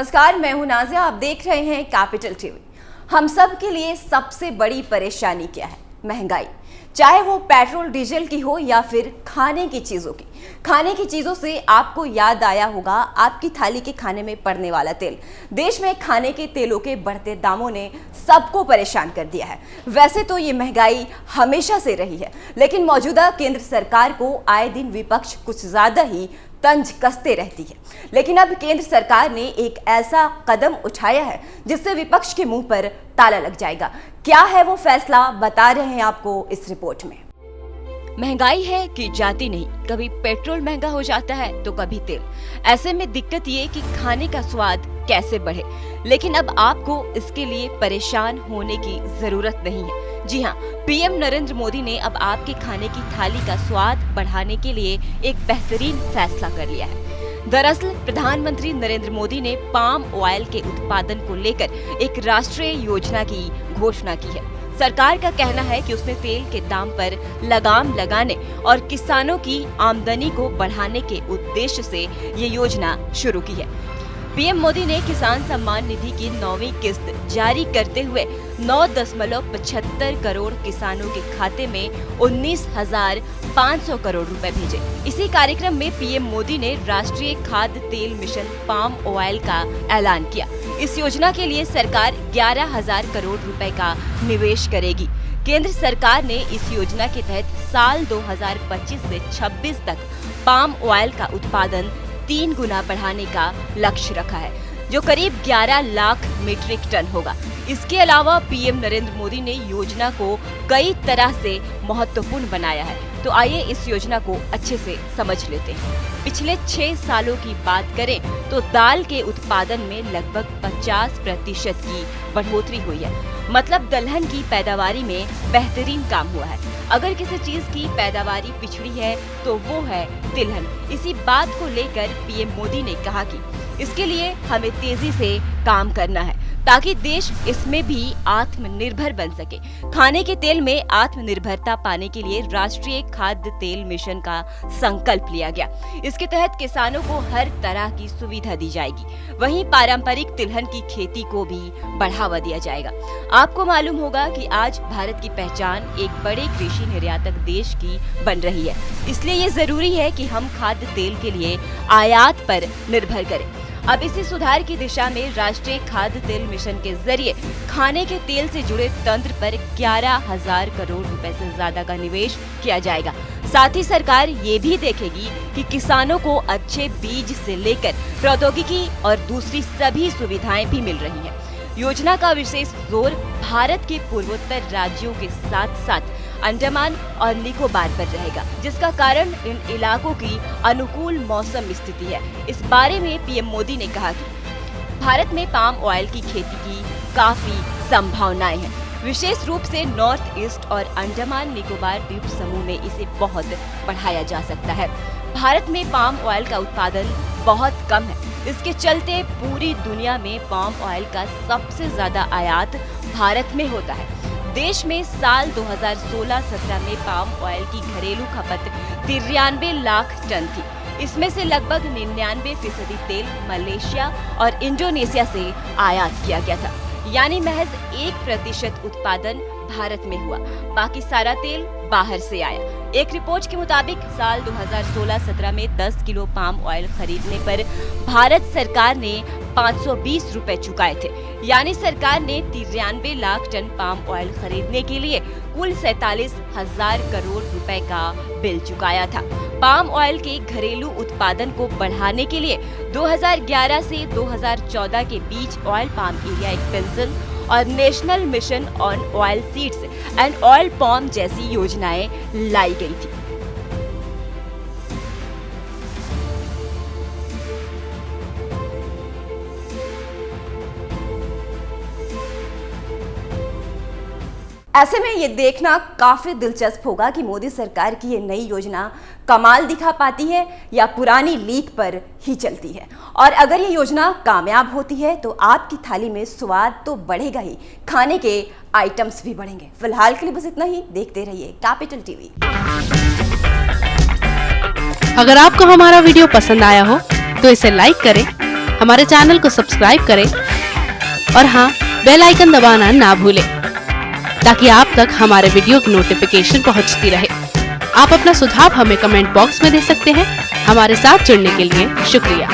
नमस्कार, मैं हूं नाज़िया। आप देख रहे हैं कैपिटल टीवी। हम सब के लिए सबसे बड़ी परेशानी क्या है? महंगाई। चाहे वो पेट्रोल डीजल की हो या फिर खाने की चीज़ों की। खाने की चीज़ों से आपको याद आया होगा आपकी थाली के खाने में पड़ने वाला तेल। देश में खाने के तेलों के बढ़ते दामों ने सबको परेशान कर दिया है। वैसे तो ये महंगाई हमेशा से रही है, लेकिन मौजूदा केंद्र सरकार को आए दिन विपक्ष कुछ ज़्यादा ही तंज कसते रहती है। लेकिन अब केंद्र सरकार ने एक ऐसा कदम उठाया है जिससे विपक्ष के मुंह पर ताला लग जाएगा। क्या है वो फैसला, बता रहे हैं आपको इस रिपोर्ट में। महंगाई है कि जाती नहीं। कभी पेट्रोल महंगा हो जाता है तो कभी तेल। ऐसे में दिक्कत ये कि खाने का स्वाद कैसे बढ़े। लेकिन अब आपको इसके लिए परेशान होने की जरूरत नहीं है। जी हाँ, पीएम नरेंद्र मोदी ने अब आपके खाने की थाली का स्वाद बढ़ाने के लिए एक बेहतरीन फैसला कर लिया है। दरअसल प्रधानमंत्री नरेंद्र मोदी ने पाम ऑयल के उत्पादन को लेकर एक राष्ट्रीय योजना की घोषणा की है। सरकार का कहना है कि उसने तेल के दाम पर लगाम लगाने और किसानों की आमदनी को बढ़ाने के उद्देश्य से ये योजना शुरू की है। पीएम मोदी ने किसान सम्मान निधि की 9वीं किस्त जारी करते हुए 9.75 करोड़ किसानों के खाते में 19,500 करोड़ रुपए भेजे। इसी कार्यक्रम में पीएम मोदी ने राष्ट्रीय खाद्य तेल मिशन पाम ऑयल का ऐलान किया। इस योजना के लिए सरकार 11,000 करोड़ रुपए का निवेश करेगी। केंद्र सरकार ने इस योजना के तहत साल 2025 से 26 तक पाम ऑयल का उत्पादन 3 गुना बढ़ाने का लक्ष्य रखा है, जो करीब 11 लाख मीट्रिक टन होगा। इसके अलावा पीएम नरेंद्र मोदी ने योजना को कई तरह से महत्वपूर्ण बनाया है। तो आइए इस योजना को अच्छे से समझ लेते हैं। पिछले 6 सालों की बात करें तो दाल के उत्पादन में लगभग 50% की बढ़ोतरी हुई है। मतलब दलहन की पैदावारी में बेहतरीन काम हुआ है। अगर किसी चीज की पैदावारी पिछड़ी है तो वो है तिलहन। इसी बात को लेकर पीएम मोदी ने कहा कि इसके लिए हमें तेजी से काम करना है ताकि देश इसमें भी आत्मनिर्भर बन सके। खाने के तेल में आत्मनिर्भरता पाने के लिए राष्ट्रीय खाद्य तेल मिशन का संकल्प लिया गया। इसके तहत किसानों को हर तरह की सुविधा दी जाएगी। वहीं पारंपरिक तिलहन की खेती को भी बढ़ावा दिया जाएगा। आपको मालूम होगा कि आज भारत की पहचान एक बड़े कृषि निर्यातक देश की बन रही है। इसलिए ये जरूरी है कि हम खाद्य तेल के लिए आयात पर निर्भर करें। अब इसी सुधार की दिशा में राष्ट्रीय खाद्य तेल मिशन के जरिए खाने के तेल से जुड़े तंत्र पर 11,000 करोड़ रुपए से ज्यादा का निवेश किया जाएगा। साथ ही सरकार ये भी देखेगी कि किसानों को अच्छे बीज से लेकर प्रौद्योगिकी और दूसरी सभी सुविधाएं भी मिल रही हैं। योजना का विशेष जोर भारत के पूर्वोत्तर राज्यों के साथ साथ अंडमान और निकोबार पर रहेगा, जिसका कारण इन इलाकों की अनुकूल मौसम स्थिति है। इस बारे में पीएम मोदी ने कहा कि भारत में पाम ऑयल की खेती की काफी संभावनाएं हैं। विशेष रूप से नॉर्थ ईस्ट और अंडमान निकोबार द्वीप समूह में इसे बहुत बढ़ाया जा सकता है। भारत में पाम ऑयल का उत्पादन बहुत कम है। इसके चलते पूरी दुनिया में पाम ऑयल का सबसे ज्यादा आयात भारत में होता है। देश में साल 2016-17 में पाम ऑयल की घरेलू खपत 93 लाख टन थी। इसमें से लगभग 99% तेल मलेशिया और इंडोनेशिया से आयात किया गया था, यानी महज 1% उत्पादन भारत में हुआ। बाकी सारा तेल बाहर से आया। एक रिपोर्ट के मुताबिक साल 2016-17 में 10 किलो पाम ऑयल खरीदने पर भारत सरकार ने 520 रुपए चुकाए थे। यानी सरकार ने 93 लाख टन पाम ऑयल खरीदने के लिए कुल 47,000 करोड़ रुपए का बिल चुकाया था। पाम ऑयल के घरेलू उत्पादन को बढ़ाने के लिए 2011 से 2014 के बीच ऑयल पाम एरिया एक्सपेंशन और national mission on oil seeds and oil palm जैसी योजनाएं लाई गई थी। ऐसे में ये देखना काफी दिलचस्प होगा कि मोदी सरकार की ये नई योजना कमाल दिखा पाती है या पुरानी लीक पर ही चलती है। और अगर ये योजना कामयाब होती है तो आपकी थाली में स्वाद तो बढ़ेगा ही, खाने के आइटम्स भी बढ़ेंगे। फिलहाल के लिए बस इतना ही। देखते रहिए कैपिटल टीवी। अगर आपको हमारा वीडियो पसंद आया हो तो इसे लाइक करें, हमारे चैनल को सब्सक्राइब करें और हाँ, बेल आइकन दबाना ना भूलें ताकि आप तक हमारे वीडियो की नोटिफिकेशन पहुंचती रहे। आप अपना सुझाव हमें कमेंट बॉक्स में दे सकते हैं। हमारे साथ जुड़ने के लिए शुक्रिया।